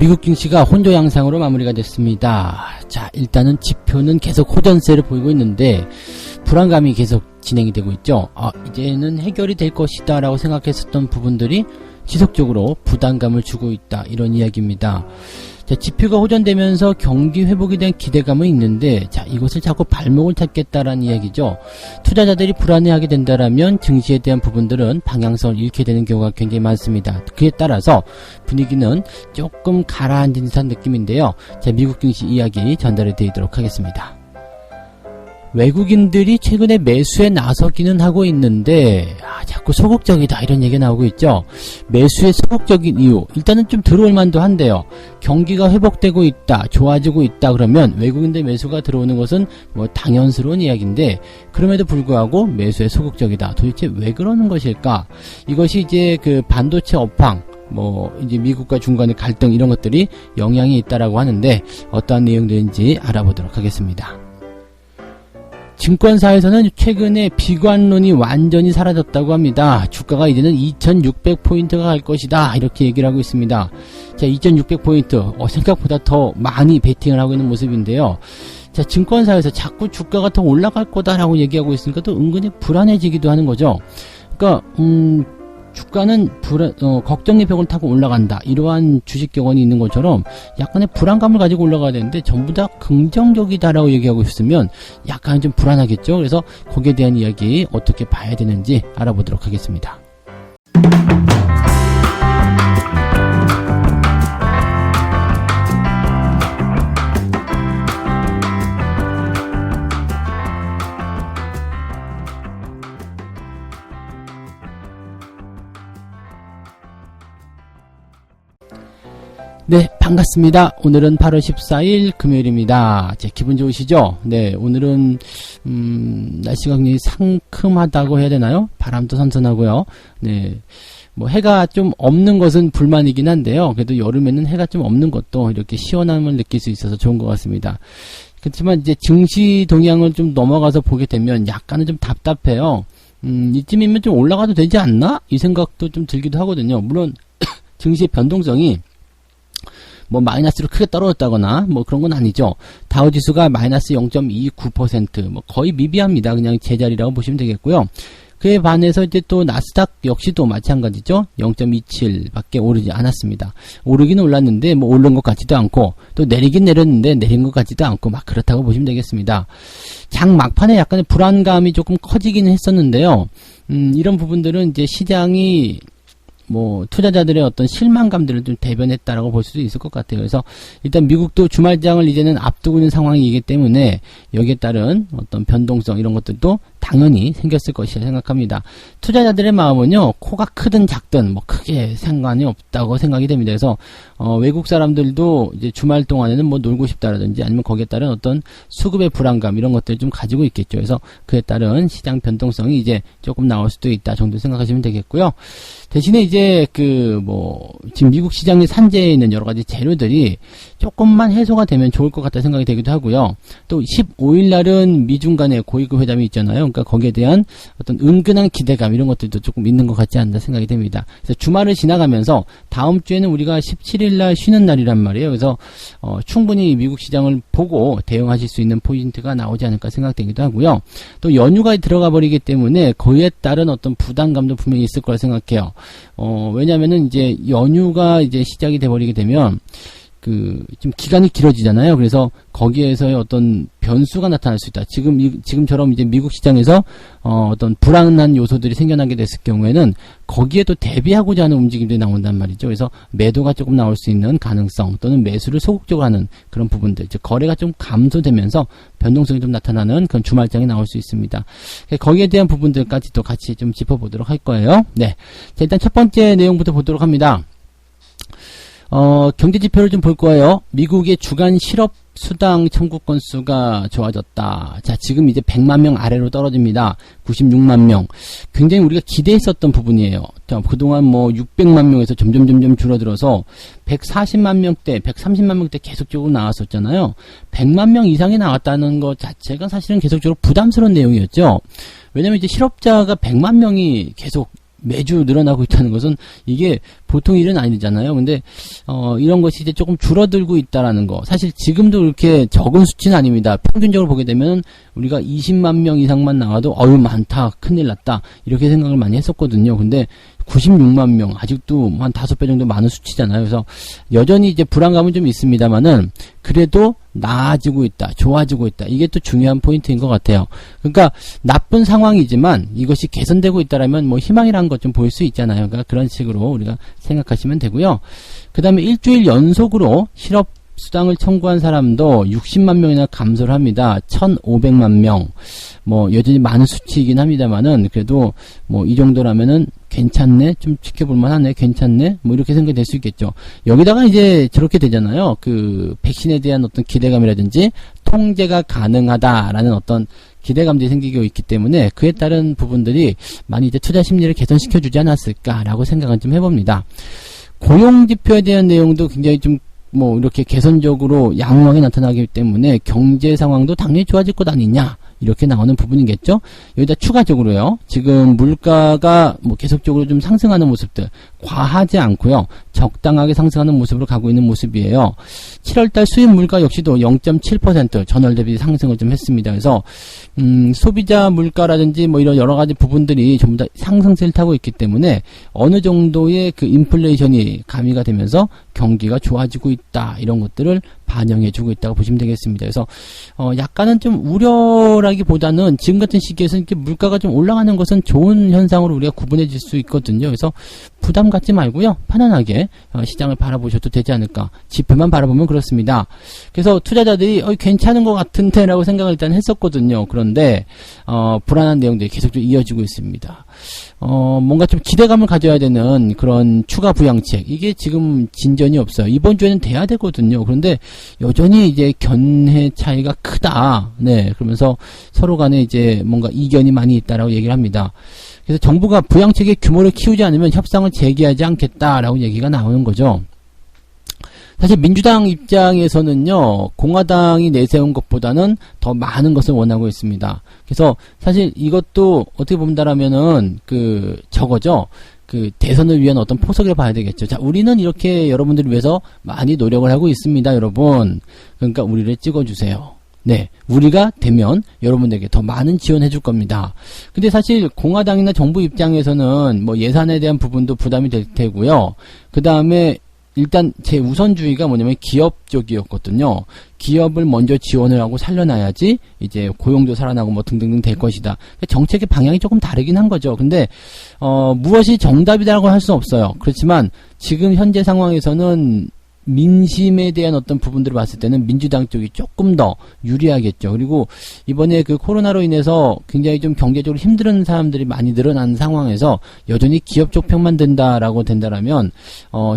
미국 증시가 혼조 양상으로 마무리가 됐습니다. 자, 일단은 지표는 계속 호전세를 보이고 있는데 불안감이 계속 진행이 되고 있죠. 이제는 해결이 될 것이다 라고 생각했었던 부분들이 지속적으로 부담감을 주고 있다, 이런 이야기입니다. 자, 지표가 호전되면서 경기 회복에 대한 기대감은 있는데, 자, 이것을 자꾸 발목을 잡겠다라는 이야기죠. 투자자들이 불안해하게 된다라면 증시에 대한 부분들은 방향성을 잃게 되는 경우가 굉장히 많습니다. 그에 따라서 분위기는 조금 가라앉은 듯한 느낌인데요. 자, 미국 증시 이야기 전달해 드리도록 하겠습니다. 외국인들이 최근에 매수에 나서기는 하고 있는데 자꾸 소극적이다, 이런 얘기가 나오고 있죠. 매수에 소극적인 이유, 일단은 좀 들어올 만도 한데요. 경기가 회복되고 있다, 좋아지고 있다 그러면 외국인들 매수가 들어오는 것은 뭐 당연스러운 이야기인데, 그럼에도 불구하고 매수에 소극적이다. 도대체 왜 그러는 것일까? 이것이 이제 그 반도체 업황, 이제 미국과 중간의 갈등, 이런 것들이 영향이 있다라고 하는데, 어떠한 내용들인지 알아보도록 하겠습니다. 증권사에서는 최근에 비관론이 완전히 사라졌다고 합니다. 주가가 이제는 2600포인트가 갈 것이다, 이렇게 얘기를 하고 있습니다. 자, 2600포인트, 생각보다 더 많이 베팅을 하고 있는 모습인데요. 자, 증권사에서 자꾸 주가가 더 올라갈 거다라고 얘기하고 있으니까 또 은근히 불안해지기도 하는 거죠. 그러니까 주가는 걱정의 벽을 타고 올라간다, 이러한 주식 격언이 있는 것처럼 약간의 불안감을 가지고 올라가야 되는데 전부 다 긍정적이다라고 얘기하고 있으면 약간 좀 불안하겠죠. 그래서 거기에 대한 이야기 어떻게 봐야 되는지 알아보도록 하겠습니다. 네, 반갑습니다. 오늘은 8월 14일 금요일입니다. 기분 좋으시죠? 네, 오늘은 날씨가 굉장히 상큼하다고 해야 되나요? 바람도 선선하고요. 네, 해가 좀 없는 것은 불만이긴 한데요. 그래도 여름에는 해가 좀 없는 것도 이렇게 시원함을 느낄 수 있어서 좋은 것 같습니다. 그렇지만 이제 증시 동향을 좀 넘어가서 보게 되면 약간은 좀 답답해요. 이쯤이면 좀 올라가도 되지 않나? 이 생각도 좀 들기도 하거든요. 물론 증시의 변동성이 마이너스로 크게 떨어졌다거나 그런 건 아니죠. 다우지수가 마이너스 0.29%, 거의 미비합니다. 그냥 제자리라고 보시면 되겠고요. 그에 반해서 이제 또 나스닥 역시도 마찬가지죠. 0.27 밖에 오르지 않았습니다. 오르기는 올랐는데 오른 것 같지도 않고, 또 내리긴 내렸는데 내린 것 같지도 않고, 그렇다고 보시면 되겠습니다. 장 막판에 약간의 불안감이 조금 커지기는 했었는데요. 이런 부분들은 이제 시장이 투자자들의 어떤 실망감들을 좀 대변했다라고 볼 수도 있을 것 같아요. 그래서 일단 미국도 주말장을 이제는 앞두고 있는 상황이기 때문에 여기에 따른 어떤 변동성, 이런 것들도 당연히 생겼을 것이라 생각합니다. 투자자들의 마음은요, 코가 크든 작든 크게 상관이 없다고 생각이 됩니다. 그래서 외국 사람들도 이제 주말 동안에는 놀고 싶다라든지 아니면 거기에 따른 어떤 수급의 불안감, 이런 것들을 좀 가지고 있겠죠. 그래서 그에 따른 시장 변동성이 이제 조금 나올 수도 있다 정도 생각하시면 되겠고요. 대신에 이제 지금 미국 시장의 산재에 있는 여러 가지 재료들이 조금만 해소가 되면 좋을 것 같다 생각이 되기도 하고요. 또 15일 날은 미중 간의 고위급 회담이 있잖아요. 그러니까 거기에 대한 어떤 은근한 기대감, 이런 것들도 조금 있는 것 같지 않나 생각이 됩니다. 그래서 주말을 지나가면서 다음 주에는 우리가 17일 날 쉬는 날이란 말이에요. 그래서 충분히 미국 시장을 보고 대응하실 수 있는 포인트가 나오지 않을까 생각되기도 하고요. 또 연휴가 들어가 버리기 때문에 그에 따른 어떤 부담감도 분명히 있을 거라 생각해요. 왜냐면은 이제 연휴가 이제 시작이 돼버리게 되면 좀 기간이 길어지잖아요. 그래서 거기에서의 어떤 변수가 나타날 수 있다. 지금처럼 이제 미국 시장에서 어떤 불안한 요소들이 생겨나게 됐을 경우에는 거기에 또 대비하고자 하는 움직임들이 나온단 말이죠. 그래서 매도가 조금 나올 수 있는 가능성, 또는 매수를 소극적으로 하는 그런 부분들, 즉 거래가 좀 감소되면서 변동성이 좀 나타나는 그런 주말장이 나올 수 있습니다. 거기에 대한 부분들까지도 같이 좀 짚어보도록 할 거예요. 네, 자, 일단 첫 번째 내용부터 보도록 합니다. 경제지표를 좀 볼 거예요. 미국의 주간 실업 수당 청구 건수가 좋아졌다. 자, 지금 이제 100만 명 아래로 떨어집니다. 96만 명. 굉장히 우리가 기대했었던 부분이에요. 자, 그동안 600만 명에서 점점 줄어들어서 140만 명대, 130만 명대 계속적으로 나왔었잖아요. 100만 명 이상이 나왔다는 것 자체가 사실은 계속적으로 부담스러운 내용이었죠. 왜냐면 이제 실업자가 100만 명이 계속 매주 늘어나고 있다는 것은 이게 보통 일은 아니잖아요. 근데 이런 것이 이제 조금 줄어들고 있다라는 거. 사실 지금도 이렇게 적은 수치는 아닙니다. 평균적으로 보게 되면 우리가 20만 명 이상만 나와도 어유 많다, 큰일 났다 이렇게 생각을 많이 했었거든요. 근데 96만 명, 아직도 한 5배 정도 많은 수치잖아요. 그래서 여전히 이제 불안감은 좀 있습니다만은 그래도 나아지고 있다, 좋아지고 있다. 이게 또 중요한 포인트인 것 같아요. 그러니까 나쁜 상황이지만 이것이 개선되고 있다라면 뭐 희망이라는 것 좀 보일 수 있잖아요. 그러니까 그런 식으로 우리가 생각하시면 되고요. 그 다음에 일주일 연속으로 실업 수당을 청구한 사람도 60만 명이나 감소를 합니다. 1,500만 명. 뭐 여전히 많은 수치이긴 합니다만은 그래도 뭐 이 정도라면은 괜찮네, 좀 지켜볼 만하네, 괜찮네, 뭐 이렇게 생각이 될 수 있겠죠. 여기다가 이제 저렇게 되잖아요. 그 백신에 대한 어떤 기대감이라든지 통제가 가능하다라는 어떤 기대감들이 생기고 있기 때문에 그에 따른 부분들이 많이 이제 투자 심리를 개선시켜주지 않았을까라고 생각은 좀 해봅니다. 고용지표에 대한 내용도 굉장히 좀 뭐 이렇게 개선적으로 양호하게 나타나기 때문에 경제 상황도 당연히 좋아질 것 아니냐 이렇게 나오는 부분이겠죠. 여기다 추가적으로요. 지금 물가가 뭐 계속적으로 좀 상승하는 모습들 과하지 않고요. 적당하게 상승하는 모습으로 가고 있는 모습이에요. 7월달 수입 물가 역시도 0.7% 전월 대비 상승을 좀 했습니다. 그래서 소비자 물가라든지 뭐 이런 여러 가지 부분들이 전부 다 상승세를 타고 있기 때문에 어느 정도의 그 인플레이션이 가미가 되면서 경기가 좋아지고 있다. 이런 것들을 반영해주고 있다고 보시면 되겠습니다. 그래서 약간은 좀 우려라기보다는 지금 같은 시기에서 이렇게 물가가 좀 올라가는 것은 좋은 현상으로 우리가 구분해질 수 있거든요. 그래서 부담 갖지 말고요. 편안하게 시장을 바라보셔도 되지 않을까. 지표만 바라보면 그렇습니다. 그래서 투자자들이 괜찮은 것 같은데 라고 생각을 일단 했었거든요. 그런데 불안한 내용들이 계속 좀 이어지고 있습니다. 뭔가 좀 기대감을 가져야 되는 그런 추가 부양책 이게 지금 진전이 없어요. 이번 주에는 돼야 되거든요. 그런데 여전히 이제 견해 차이가 크다. 네, 그러면서 서로 간에 이제 뭔가 이견이 많이 있다라고 얘기를 합니다. 그래서 정부가 부양책의 규모를 키우지 않으면 협상을 재개하지 않겠다라고 얘기가 나오는 거죠. 사실 민주당 입장에서는요, 공화당이 내세운 것보다는 더 많은 것을 원하고 있습니다. 그래서 사실 이것도 어떻게 본다라면은 저거죠. 대선을 위한 어떤 포석이라 봐야 되겠죠. 자, 우리는 이렇게 여러분들을 위해서 많이 노력을 하고 있습니다, 여러분. 그러니까 우리를 찍어주세요. 네, 우리가 되면 여러분들에게 더 많은 지원해 줄 겁니다. 근데 사실 공화당이나 정부 입장에서는 뭐 예산에 대한 부분도 부담이 될 테고요. 그 다음에 일단 제 우선주의가 뭐냐면 기업 쪽이었거든요. 기업을 먼저 지원을 하고 살려놔야지 이제 고용도 살아나고 뭐 등등등 될 것이다. 정책의 방향이 조금 다르긴 한 거죠. 근데 무엇이 정답이라고 할 수는 없어요. 그렇지만 지금 현재 상황에서는 민심에 대한 어떤 부분들을 봤을 때는 민주당 쪽이 조금 더 유리하겠죠. 그리고 이번에 그 코로나로 인해서 굉장히 좀 경제적으로 힘든 사람들이 많이 늘어난 상황에서 여전히 기업 쪽 편만 든다라고 된다라면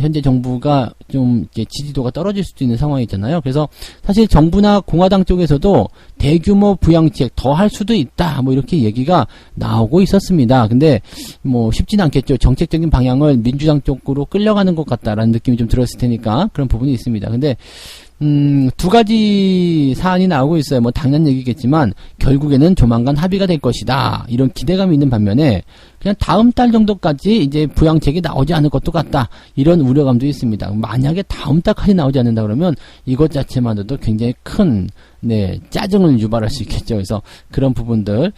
현재 정부가 좀 이렇게 지지도가 떨어질 수도 있는 상황이잖아요. 그래서 사실 정부나 공화당 쪽에서도 대규모 부양책 더 할 수도 있다. 뭐 이렇게 얘기가 나오고 있었습니다. 근데 뭐 쉽지는 않겠죠. 정책적인 방향을 민주당 쪽으로 끌려가는 것 같다라는 느낌이 좀 들었을 테니까 그런 부분이 있습니다. 근데 두 가지 사안이 나오고 있어요. 뭐 당연 얘기겠지만 결국에는 조만간 합의가 될 것이다. 이런 기대감이 있는 반면에 그냥 다음 달 정도까지 이제 부양책이 나오지 않을 것도 같다. 이런 우려감도 있습니다. 만약에 다음 달까지 나오지 않는다 그러면 이것 자체만으로도 굉장히 큰 짜증을 유발할 수 있겠죠. 그래서 그런 부분들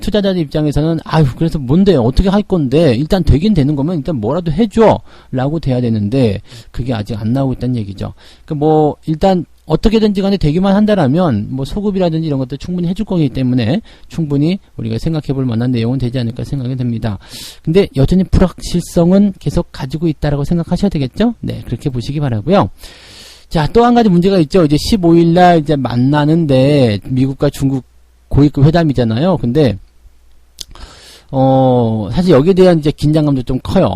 투자자들 입장에서는 그래서 뭔데 어떻게 할 건데 일단 되긴 되는 거면 일단 뭐라도 해줘 라고 돼야 되는데 그게 아직 안 나오고 있다는 얘기죠. 뭐 일단 어떻게든지 간에 되기만 한다라면 뭐 소급이라든지 이런 것도 충분히 해줄 거기 때문에 충분히 우리가 생각해 볼 만한 내용은 되지 않을까 생각이 됩니다. 근데 여전히 불확실성은 계속 가지고 있다라고 생각하셔야 되겠죠? 네, 그렇게 보시기 바라고요. 자, 또 한 가지 문제가 있죠. 이제 15일날 이제 만나는데 미국과 중국 고위급 회담이잖아요. 근데 사실 여기에 대한 이제 긴장감도 좀 커요.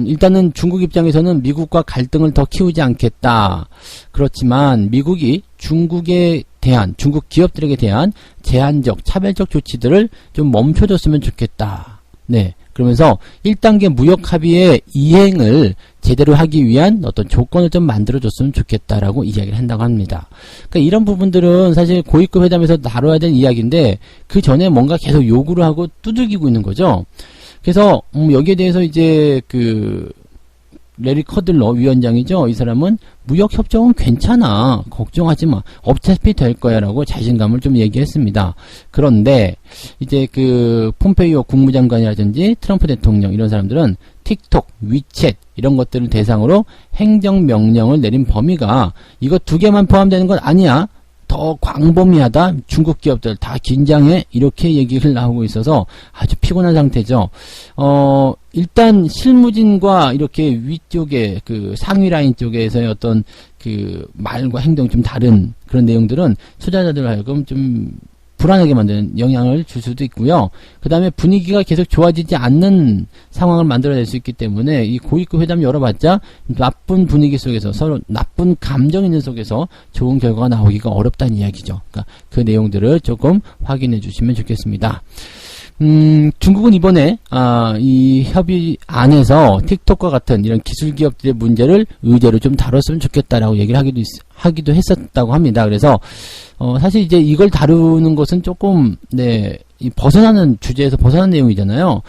일단은 중국 입장에서는 미국과 갈등을 더 키우지 않겠다. 그렇지만 미국이 중국에 대한, 중국 기업들에게 대한 제한적, 차별적 조치들을 좀 멈춰줬으면 좋겠다. 네. 그러면서 1단계 무역 합의의 이행을 제대로 하기 위한 어떤 조건을 좀 만들어줬으면 좋겠다라고 이야기를 한다고 합니다. 그러니까 이런 부분들은 사실 고위급 회담에서 다뤄야 될 이야기인데 그 전에 뭔가 계속 요구를 하고 두들기고 있는 거죠. 그래서 여기에 대해서 이제 레리 커들러 위원장이죠. 이 사람은 무역협정은 괜찮아. 걱정하지 마. 어차피 될 거야. 라고 자신감을 좀 얘기했습니다. 그런데, 이제 폼페이오 국무장관이라든지 트럼프 대통령 이런 사람들은 틱톡, 위챗 이런 것들을 대상으로 행정명령을 내린 범위가 이거 두 개만 포함되는 건 아니야. 더 광범위하다. 중국 기업들 다 긴장해. 이렇게 얘기를 나오고 있어서 아주 피곤한 상태죠. 일단 실무진과 이렇게 위쪽에 상위 라인 쪽에서의 어떤 말과 행동이 좀 다른 그런 내용들은 투자자들 하여금 좀 불안하게 만드는 영향을 줄 수도 있고요. 그 다음에 분위기가 계속 좋아지지 않는 상황을 만들어낼 수 있기 때문에 이 고위급 회담 열어봤자 나쁜 분위기 속에서 서로 나쁜 감정 있는 속에서 좋은 결과가 나오기가 어렵다는 이야기죠. 그러니까 그 내용들을 조금 확인해 주시면 좋겠습니다. 중국은 이번에 이 협의 안에서 틱톡과 같은 이런 기술 기업들의 문제를 의제로 좀 다뤘으면 좋겠다라고 얘기를 하기도 했었다고 합니다. 그래서 사실 이제 이걸 다루는 것은 조금 이 벗어나는 주제에서 벗어난 내용이잖아요.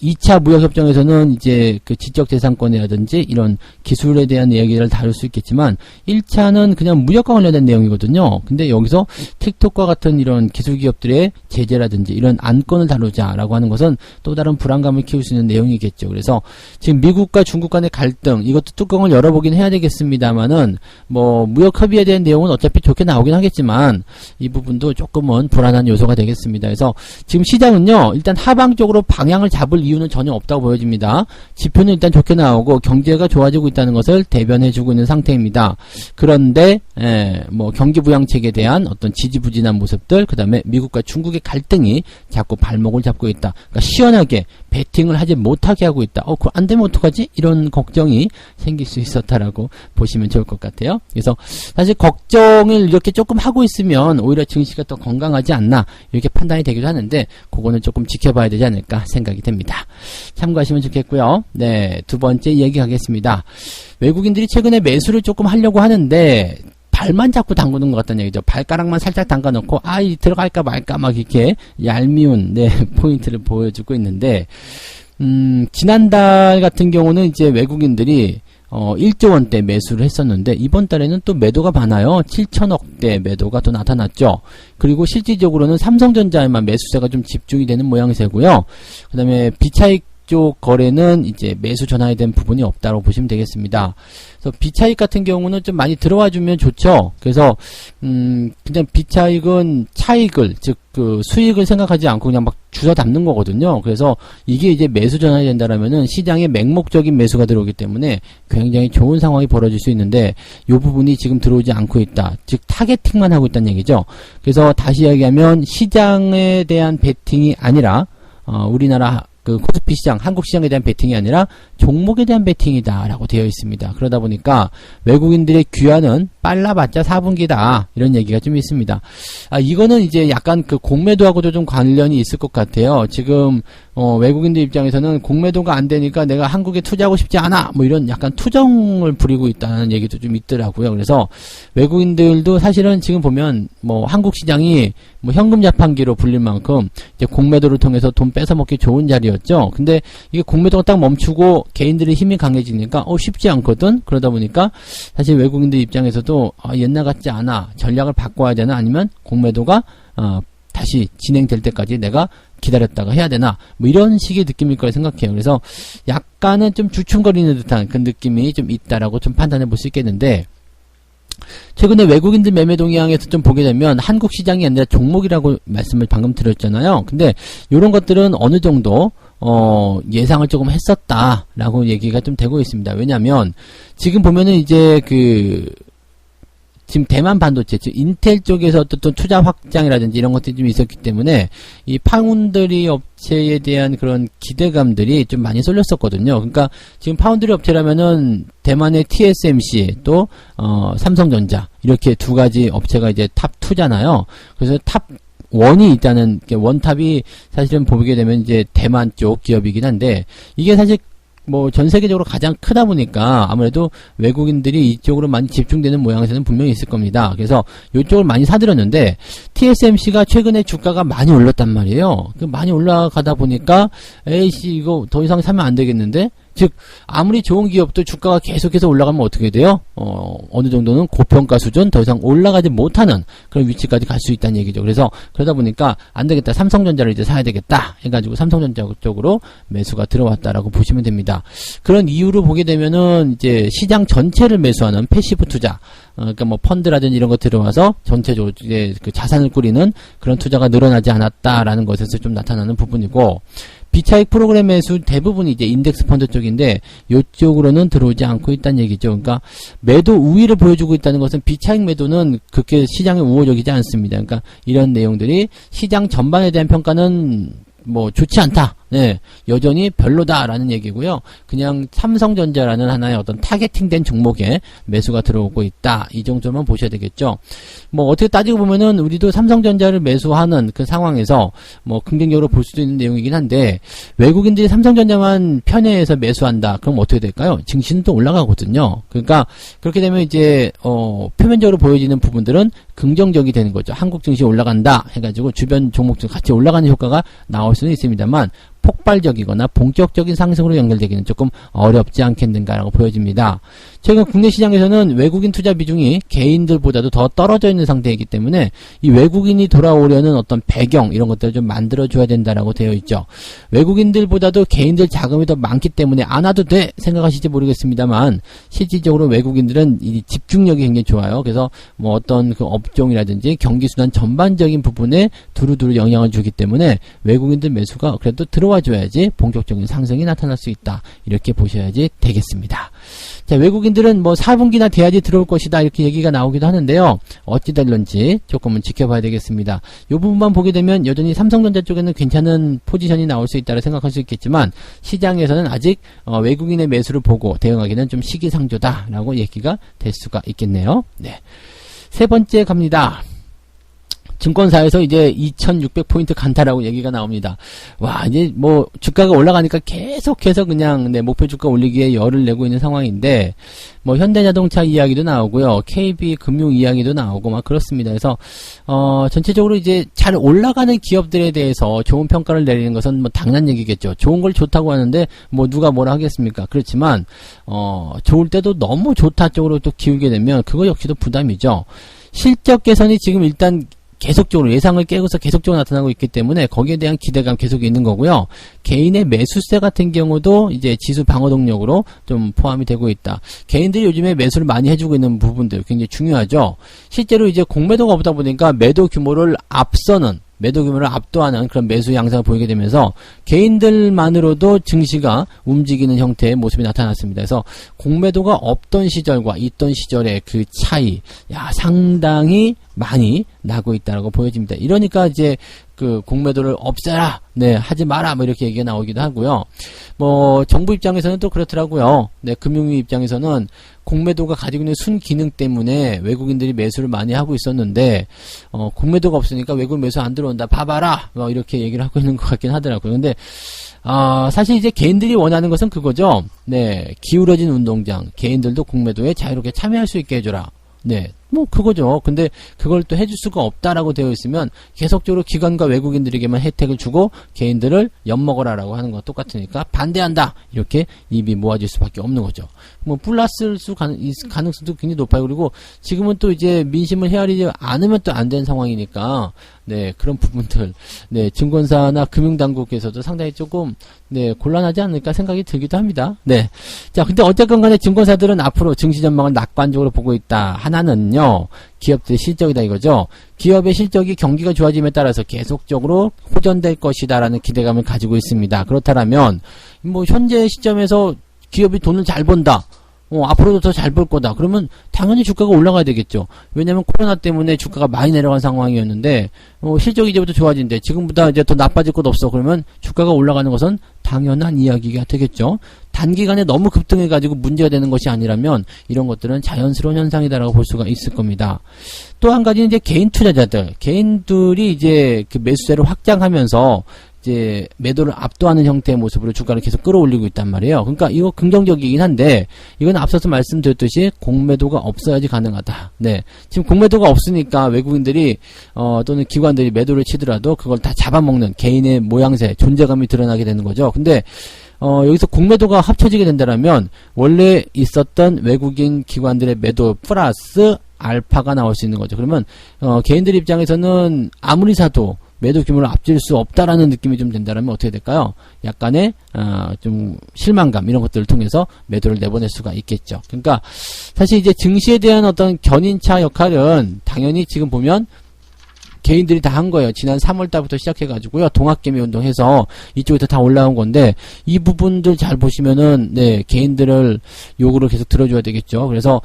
2차 무역협정에서는 이제 지적재산권이라든지 이런 기술에 대한 이야기를 다룰 수 있겠지만 1차는 그냥 무역과 관련된 내용이거든요. 근데 여기서 틱톡과 같은 이런 기술 기업들의 제재라든지 이런 안건을 다루자라고 하는 것은 또 다른 불안감을 키울 수 있는 내용이겠죠. 그래서 지금 미국과 중국 간의 갈등 이것도 뚜껑을 열어보긴 해야 되겠습니다만은 무역 협의에 대한 내용은 어차피 좋게 나오긴 하겠지만 이 부분도 조금은 불안한 요소가 되겠습니다. 그래서 지금 시장은요 일단 하방 쪽으로 방향을 잡을 이유는 전혀 없다고 보여집니다. 지표는 일단 좋게 나오고 경제가 좋아지고 있다는 것을 대변해주고 있는 상태입니다. 그런데 경기 부양책에 대한 어떤 지지부진한 모습들, 그 다음에 미국과 중국의 갈등이 자꾸 발목을 잡고 있다. 그러니까 시원하게 베팅을 하지 못하게 하고 있다. 그거 안 되면 어떡하지? 이런 걱정이 생길 수 있었다라고 보시면 좋을 것 같아요. 그래서 사실 걱정을 이렇게 조금 하고 있으면 오히려 증시가 더 건강하지 않나 이렇게 판단이 되기도 하는데 그거는 조금 지켜봐야 되지 않을까 생각이 됩니다. 참고하시면 좋겠고요. 두 번째 얘기하겠습니다. 외국인들이 최근에 매수를 조금 하려고 하는데 발만 자꾸 담그는 것 같다는 얘기죠. 발가락만 살짝 담가놓고 들어갈까 말까 막 이렇게 얄미운 포인트를 보여주고 있는데 지난달 같은 경우는 이제 외국인들이 1조 원대 매수를 했었는데 이번 달에는 또 매도가 많아요. 7천억대 매도가 또 나타났죠. 그리고 실질적으로는 삼성전자에만 매수세가 좀 집중이 되는 모양새고요. 그 다음에 비차익 쪽 거래는 이제 매수 전환이 된 부분이 없다고 보시면 되겠습니다. 그래서 비차익 같은 경우는 좀 많이 들어와 주면 좋죠. 그래서 그냥 비차익은 차익을 즉 수익을 생각하지 않고 그냥 막 주워 담는 거거든요. 그래서 이게 이제 매수 전환이 된다라면은 시장에 맹목적인 매수가 들어오기 때문에 굉장히 좋은 상황이 벌어질 수 있는데 이 부분이 지금 들어오지 않고 있다. 즉 타겟팅만 하고 있다는 얘기죠. 그래서 다시 이야기하면 시장에 대한 베팅이 아니라 우리나라 코스피 시장, 한국 시장에 대한 베팅이 아니라 종목에 대한 베팅이다 라고 되어 있습니다. 그러다 보니까 외국인들의 귀환은 빨라봤자 4분기다 이런 얘기가 좀 있습니다. 이거는 이제 약간 공매도하고도 좀 관련이 있을 것 같아요. 지금 외국인들 입장에서는 공매도가 안 되니까 내가 한국에 투자하고 싶지 않아 이런 약간 투정을 부리고 있다는 얘기도 좀 있더라고요. 그래서 외국인들도 사실은 지금 보면 한국 시장이 현금 자판기로 불릴 만큼 이제 공매도를 통해서 돈 뺏어먹기 좋은 자리였죠. 근데 이게 공매도가 딱 멈추고 개인들의 힘이 강해지니까 쉽지 않거든. 그러다 보니까 사실 외국인들 입장에서도 옛날 같지 않아. 전략을 바꿔야 되나 아니면 공매도가 다시 진행될 때까지 내가 기다렸다가 해야 되나 이런 식의 느낌일 거라 생각해요. 그래서 약간은 좀 주춤거리는 듯한 그 느낌이 좀 있다라고 좀 판단해 볼 수 있겠는데 최근에 외국인들 매매 동향에서 좀 보게 되면 한국 시장이 아니라 종목이라고 말씀을 방금 드렸잖아요. 근데 이런 것들은 어느 정도 예상을 조금 했었다라고 얘기가 좀 되고 있습니다. 왜냐하면 지금 보면은 이제 지금 대만 반도체, 즉 인텔 쪽에서 어떤 투자 확장이라든지 이런 것들이 좀 있었기 때문에 이 파운드리 업체에 대한 그런 기대감들이 좀 많이 쏠렸었거든요. 그러니까 지금 파운드리 업체라면은 대만의 TSMC 또 삼성전자 이렇게 두 가지 업체가 이제 탑 2잖아요. 그래서 탑 1이 있다는 원탑이 사실은 보게 되면 이제 대만 쪽 기업이긴 한데 이게 사실 전 세계적으로 가장 크다 보니까 아무래도 외국인들이 이쪽으로 많이 집중되는 모양새는 분명히 있을 겁니다. 그래서 이쪽을 많이 사들였는데 TSMC가 최근에 주가가 많이 올랐단 말이에요. 많이 올라가다 보니까 에이씨 이거 더 이상 사면 안 되겠는데 즉 아무리 좋은 기업도 주가가 계속해서 올라가면 어떻게 돼요? 어느 정도는 고평가 수준 더 이상 올라가지 못하는 그런 위치까지 갈 수 있다는 얘기죠. 그래서 그러다 보니까 안 되겠다. 삼성전자를 이제 사야 되겠다 해가지고 삼성전자 쪽으로 매수가 들어왔다라고 보시면 됩니다. 그런 이유로 보게 되면은 이제 시장 전체를 매수하는 패시브 투자, 그러니까 뭐 펀드라든지 이런 거 들어와서 전체적으로 이제 그 자산을 꾸리는 그런 투자가 늘어나지 않았다라는 것에서 좀 나타나는 부분이고, 비차익 프로그램 매수 대부분이 이제 인덱스 펀드 쪽인데 이쪽으로는 들어오지 않고 있다는 얘기죠. 그러니까 매도 우위를 보여주고 있다는 것은 비차익 매도는 그렇게 시장에 우호적이지 않습니다. 그러니까 이런 내용들이 시장 전반에 대한 평가는 뭐 좋지 않다. 네, 여전히 별로다라는 얘기고요. 그냥 삼성전자라는 하나의 어떤 타겟팅된 종목에 매수가 들어오고 있다. 이 정도만 보셔야 되겠죠. 뭐 어떻게 따지고 보면은 우리도 삼성전자를 매수하는 그 상황에서 뭐 긍정적으로 볼 수도 있는 내용이긴 한데, 외국인들이 삼성전자만 편애해서 매수한다. 그럼 어떻게 될까요? 증시는 또 올라가거든요. 그러니까 그렇게 되면 이제 표면적으로 보여지는 부분들은 긍정적이 되는 거죠. 한국 증시 올라간다 해가지고 주변 종목들 같이 올라가는 효과가 나올 수는 있습니다만, 폭발적이거나 본격적인 상승으로 연결되기는 조금 어렵지 않겠는가라고 보여집니다. 최근 국내 시장에서는 외국인 투자 비중이 개인들보다도 더 떨어져 있는 상태이기 때문에 이 외국인이 돌아오려는 어떤 배경 이런 것들을 좀 만들어줘야 된다라고 되어 있죠. 외국인들보다도 개인들 자금이 더 많기 때문에 안 와도 돼 생각하실지 모르겠습니다만, 실질적으로 외국인들은 이 집중력이 굉장히 좋아요. 그래서 뭐 어떤 그 업종이라든지 경기순환 전반적인 부분에 두루두루 영향을 주기 때문에 외국인들 매수가 그래도 들어와줘야지 본격적인 상승이 나타날 수 있다. 이렇게 보셔야지 되겠습니다. 자, 외국인들은 뭐 4분기나 돼야지 들어올 것이다. 이렇게 얘기가 나오기도 하는데요. 어찌 될런지 조금은 지켜봐야 되겠습니다. 이 부분만 보게 되면 여전히 삼성전자 쪽에는 괜찮은 포지션이 나올 수 있다고 생각할 수 있겠지만, 시장에서는 아직 외국인의 매수를 보고 대응하기는 좀 시기상조다라고 얘기가 될 수가 있겠네요. 네. 세 번째 갑니다. 증권사에서 이제 2600포인트 간다라고 얘기가 나옵니다. 와, 이제 뭐 주가가 올라가니까 계속해서 그냥 목표 주가 올리기에 열을 내고 있는 상황인데, 뭐 현대자동차 이야기도 나오고요. KB금융 이야기도 나오고 막 그렇습니다. 그래서 전체적으로 이제 잘 올라가는 기업들에 대해서 좋은 평가를 내리는 것은 뭐 당연한 얘기겠죠. 좋은 걸 좋다고 하는데 뭐 누가 뭐라 하겠습니까? 그렇지만 좋을 때도 너무 좋다 쪽으로 또 기울게 되면 그거 역시도 부담이죠. 실적 개선이 지금 일단 계속적으로 예상을 깨고서 계속적으로 나타나고 있기 때문에 거기에 대한 기대감 계속 있는 거고요. 개인의 매수세 같은 경우도 이제 지수 방어 동력으로 좀 포함이 되고 있다. 개인들이 요즘에 매수를 많이 해주고 있는 부분들 굉장히 중요하죠. 실제로 이제 공매도가 없다 보니까 매도 규모를 압도하는 그런 매수 양상을 보이게 되면서 개인들만으로도 증시가 움직이는 형태의 모습이 나타났습니다. 그래서 공매도가 없던 시절과 있던 시절의 그 차이, 상당히 많이 나고 있다고 보여집니다. 이러니까 이제 그 공매도를 없애라, 하지 마라, 뭐 이렇게 얘기가 나오기도 하고요. 뭐 정부 입장에서는 또 그렇더라고요. 금융위 입장에서는 공매도가 가지고 있는 순기능 때문에 외국인들이 매수를 많이 하고 있었는데 공매도가 없으니까 외국 매수 안 들어온다, 봐봐라, 뭐 이렇게 얘기를 하고 있는 것 같긴 하더라고요. 근데 사실 이제 개인들이 원하는 것은 그거죠. 기울어진 운동장, 개인들도 공매도에 자유롭게 참여할 수 있게 해줘라. 뭐 그거죠. 근데 그걸 또 해줄 수가 없다라고 되어 있으면 계속적으로 기관과 외국인들에게만 혜택을 주고 개인들을 엿먹어라라고 하는 거 똑같으니까 반대한다, 이렇게 입이 모아질 수밖에 없는 거죠. 뭐 플러스 가능성도 굉장히 높아요. 그리고 지금은 또 이제 민심을 헤아리지 않으면 또 안 되는 상황이니까 그런 부분들 증권사나 금융당국에서도 상당히 조금 곤란하지 않을까 생각이 들기도 합니다. 자, 근데 어쨌건 간에 증권사들은 앞으로 증시 전망을 낙관적으로 보고 있다. 하나는요, 기업들의 실적이다 이거죠. 기업의 실적이 경기가 좋아짐에 따라서 계속적으로 호전될 것이다라는 기대감을 가지고 있습니다. 그렇다면 뭐 현재 시점에서 기업이 돈을 잘 번다, 앞으로도 더 잘 벌 거다, 그러면 당연히 주가가 올라가야 되겠죠. 왜냐면 코로나 때문에 주가가 많이 내려간 상황이었는데 실적이 이제부터 좋아진대, 지금보다 이제 더 나빠질 것 없어, 그러면 주가가 올라가는 것은 당연한 이야기가 되겠죠. 단기간에 너무 급등해가지고 문제가 되는 것이 아니라면 이런 것들은 자연스러운 현상이다라고 볼 수가 있을 겁니다. 또 한 가지는 이제 개인 투자자들, 개인들이 이제 그 매수세를 확장하면서 이제 매도를 압도하는 형태의 모습으로 주가를 계속 끌어올리고 있단 말이에요. 그러니까 이거 긍정적이긴 한데, 이건 앞서서 말씀드렸듯이 공매도가 없어야지 가능하다. 지금 공매도가 없으니까 외국인들이 또는 기관들이 매도를 치더라도 그걸 다 잡아먹는 개인의 모양새, 존재감이 드러나게 되는 거죠. 근데 여기서 공매도가 합쳐지게 된다면 원래 있었던 외국인 기관들의 매도 플러스 알파가 나올 수 있는 거죠. 그러면 개인들 입장에서는 아무리 사도 매도 규모를 앞질 수 없다라는 느낌이 좀 된다면 어떻게 될까요? 약간의 좀 실망감 이런 것들을 통해서 매도를 내보낼 수가 있겠죠. 그러니까 사실 이제 증시에 대한 어떤 견인차 역할은 당연히 지금 보면 개인들이 다 한 거예요. 지난 3월 달부터 시작해가지고요. 동학개미 운동해서 이쪽에서 다 올라온 건데, 이 부분들 잘 보시면은, 네, 개인들을 요구를 계속 들어줘야 되겠죠. 그래서,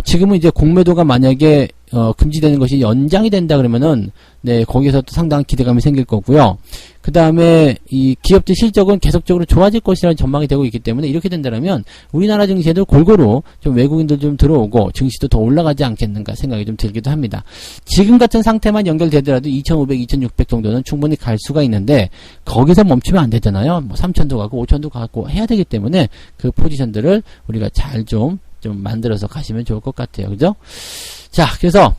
지금은 이제 공매도가 만약에, 금지되는 것이 연장이 된다 그러면은, 네, 거기에서 또 상당한 기대감이 생길 거고요. 그 다음에, 이 기업들 실적은 계속적으로 좋아질 것이라는 전망이 되고 있기 때문에, 이렇게 된다면, 우리나라 증시에도 골고루 좀 외국인들 좀 들어오고, 증시도 더 올라가지 않겠는가 생각이 좀 들기도 합니다. 지금 같은 상태만 연결되더라도 2,500, 2,600 정도는 충분히 갈 수가 있는데, 거기서 멈추면 안 되잖아요. 뭐 3,000도 가고, 5,000도 가고 해야 되기 때문에, 그 포지션들을 우리가 잘 좀 만들어서 가시면 좋을 것 같아요. 그죠? 자, 그래서,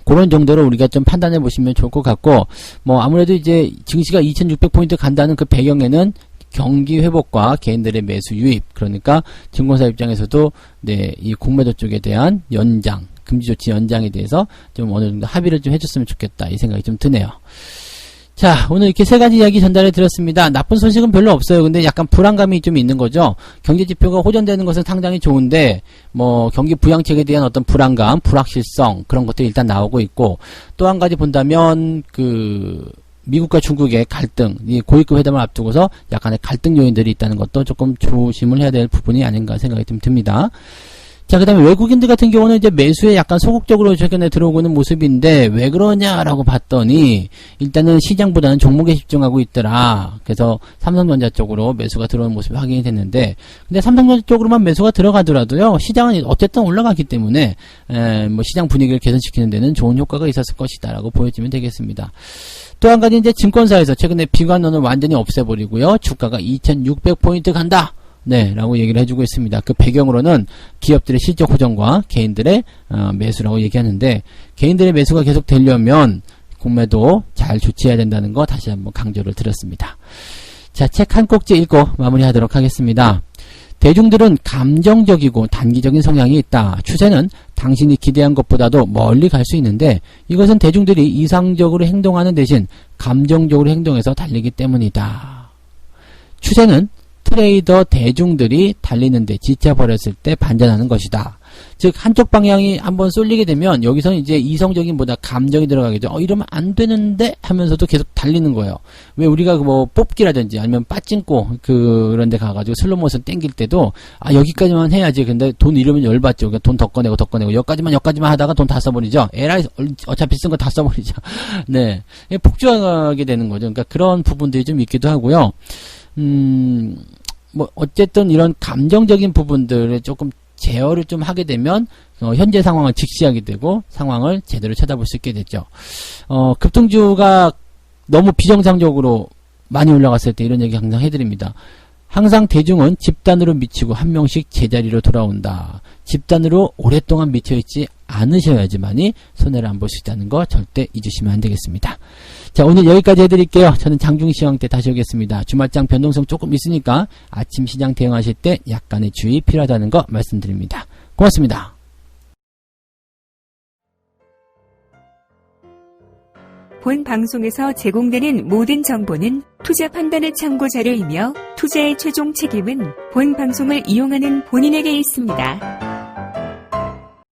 그런 정도로 우리가 좀 판단해 보시면 좋을 것 같고, 뭐, 아무래도 이제 증시가 2600포인트 간다는 그 배경에는 경기 회복과 개인들의 매수 유입, 그러니까 증권사 입장에서도, 네, 이 공매도 쪽에 대한 연장, 금지 조치 연장에 대해서 좀 어느 정도 합의를 좀 해줬으면 좋겠다, 이 생각이 좀 드네요. 자, 오늘 이렇게 세 가지 이야기 전달해 드렸습니다. 나쁜 소식은 별로 없어요. 근데 약간 불안감이 좀 있는 거죠. 경제 지표가 호전되는 것은 상당히 좋은데, 뭐, 경기 부양책에 대한 어떤 불안감, 불확실성, 그런 것들이 일단 나오고 있고, 또 한 가지 본다면, 미국과 중국의 갈등, 이 고위급 회담을 앞두고서 약간의 갈등 요인들이 있다는 것도 조금 조심을 해야 될 부분이 아닌가 생각이 좀 듭니다. 자, 그 다음에 외국인들 같은 경우는 이제 매수에 약간 소극적으로 최근에 들어오고 있는 모습인데, 왜 그러냐라고 봤더니, 일단은 시장보다는 종목에 집중하고 있더라. 그래서 삼성전자 쪽으로 매수가 들어오는 모습이 확인이 됐는데, 근데 삼성전자 쪽으로만 매수가 들어가더라도요, 시장은 어쨌든 올라가기 때문에, 뭐 시장 분위기를 개선시키는 데는 좋은 효과가 있었을 것이다라고 보여지면 되겠습니다. 또 한 가지 이제 증권사에서 최근에 비관론을 완전히 없애버리고요, 주가가 2600포인트 간다! 네, 라고 얘기를 해주고 있습니다. 그 배경으로는 기업들의 실적 호전과 개인들의 매수라고 얘기하는데, 개인들의 매수가 계속 되려면 공매도 잘 조치해야 된다는 거 다시 한번 강조를 드렸습니다. 자, 책 한 꼭지 읽고 마무리하도록 하겠습니다. 대중들은 감정적이고 단기적인 성향이 있다. 추세는 당신이 기대한 것보다도 멀리 갈 수 있는데, 이것은 대중들이 이상적으로 행동하는 대신 감정적으로 행동해서 달리기 때문이다. 추세는 트레이더 대중들이 달리는데 지쳐버렸을 때 반전하는 것이다. 즉, 한쪽 방향이 한번 쏠리게 되면 여기서는 이제 이성적인보다 감정이 들어가게 돼. 이러면 안 되는데 하면서도 계속 달리는 거예요. 왜 우리가 뭐 뽑기라든지 아니면 빠찡고 그런 데 가가지고 슬로모션 땡길 때도 여기까지만 해야지. 근데 돈 잃으면 열받죠. 그러니까 돈 더 꺼내고 여기까지만 하다가 돈 다 써버리죠. 에라이 어차피 쓴 거 다 써버리죠. 네, 폭주하게 되는 거죠. 그러니까 그런 부분들이 좀 있기도 하고요. 뭐 어쨌든 이런 감정적인 부분들을 조금 제어를 좀 하게 되면 현재 상황을 직시하게 되고 상황을 제대로 쳐다볼 수 있게 됐죠. 급등주가 너무 비정상적으로 많이 올라갔을 때 이런 얘기 항상 해드립니다. 항상 대중은 집단으로 미치고 한 명씩 제자리로 돌아온다. 집단으로 오랫동안 미쳐있지 않으셔야지만이 손해를 안 볼 수 있다는 거 절대 잊으시면 안 되겠습니다. 자, 오늘 여기까지 해드릴게요. 저는 장중시황 때 다시 오겠습니다. 주말장 변동성 조금 있으니까 아침 시장 대응하실 때 약간의 주의 필요하다는 거 말씀드립니다. 고맙습니다. 본 방송에서 제공되는 모든 정보는 투자 판단의 참고 자료이며 투자의 최종 책임은 본 방송을 이용하는 본인에게 있습니다.